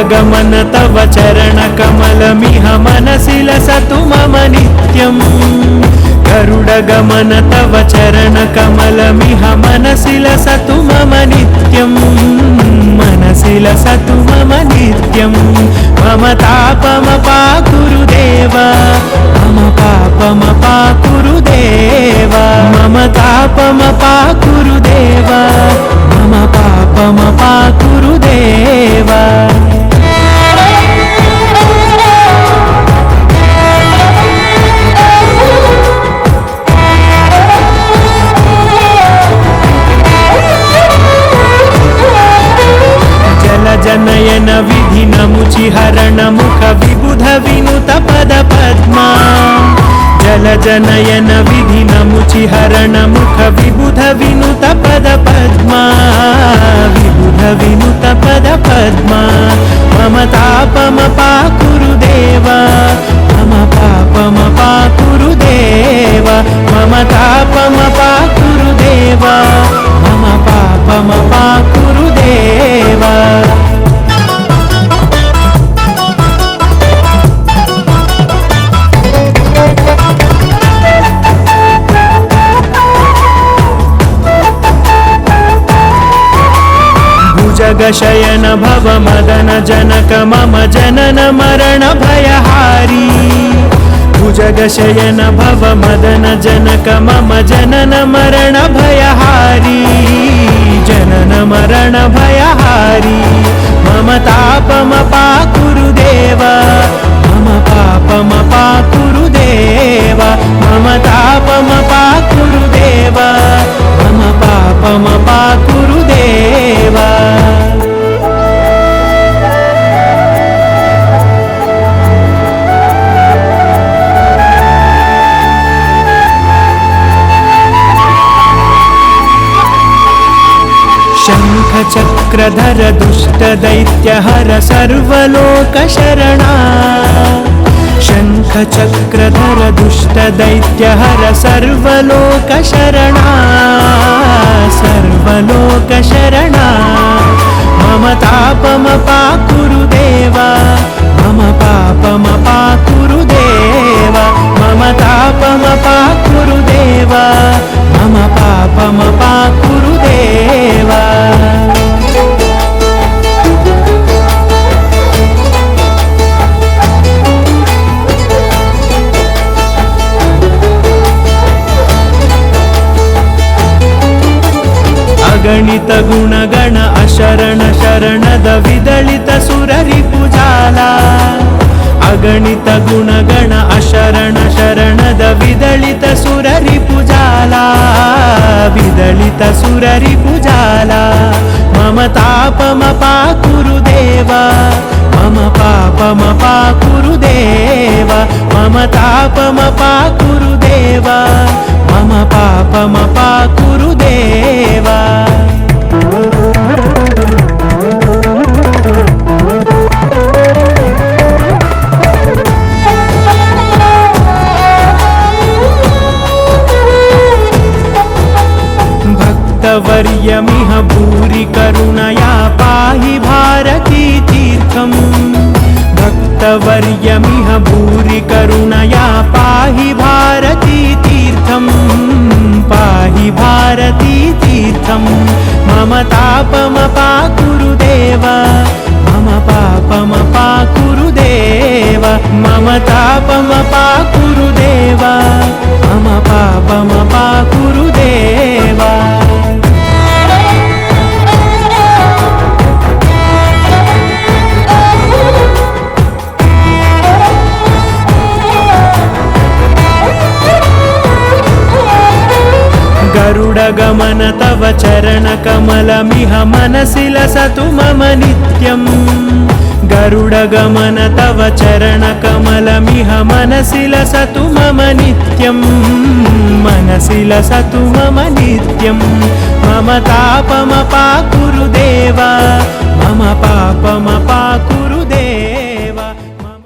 गरुडगमन तव चरणकमलमिह मनसि लसतु मम नित्यम् गरुडगमन तव चरणकमलमिह मनसि लसतु मम नित्यम् मनसि लसतु मम नित्यम् मम तापमपाकुरु देव मम पापमपाकुरु देव मम तापमपाकुरु देव मम पापमपाकुरु देव जनयन विधि नमुचि हरण मुख विबुध विनुत पद पद्मा जल जनयन विधि नमुचि हरण मुख विबुध विनुत पद पद्मा विबुध विनुत पद पद्मा मम तापमपाकुरु देव मम पापमपाकुरु देव मम तापमपाकुरु देव मम पापमपाकुरु देव जगशयन भव मदन जनक मम जनन मरण भयहारी भुजगशयन भव मदन जनक मम जनन मरण भयहारी जनन मरण भयहारी मम तापमपाकुरु देव मम पापमपाकुरु देव मम तापमपाकुरु देव मम पापमपाकुरु देव शङ्खचक्रधर दुष्टदैत्यहर सर्वलोकशरणा शङ्खचक्रधर दुष्टदैत्यहर सर्वलोकशरणा सर्वलोकशरणा मम तापमपाकुरु देव मम पापमपाकुरु देव मम तापमपाकुरु देव मम पापमपाकुरु देव अगणित गुणगण अशरण शरणद विदलित सुररिपुजाला अगणित गुणगण अशरण शरणद विदलित सुररिपुजाला विदलित सुररिपुजाला मम तापमपाकुरु देव मम पापमपाकुरु देव मम तापमपाकुरु देव मम पापमपाकुरु देव भक्तवर्यमिह भूरि करुणया पाहि भारती तीर्थम् भक्तवर्यमिह भूरि करुणया पाहि भारती तीर्थम् पाहि भारती तीर्थम् मम तापमपाकुरु देव मम पापमपाकुरु देव मम तापमपाकुरु देव मम पापमपाकुरु देव गरुडगमन तव चरणकमलमिह मनसि लसतु मम नित्यम् गरुडगमन तव चरणकमलमिह मनसि लसतु मम नित्यम् मनसि लसतु मम नित्यम् मम तापमपाकुरु देव मम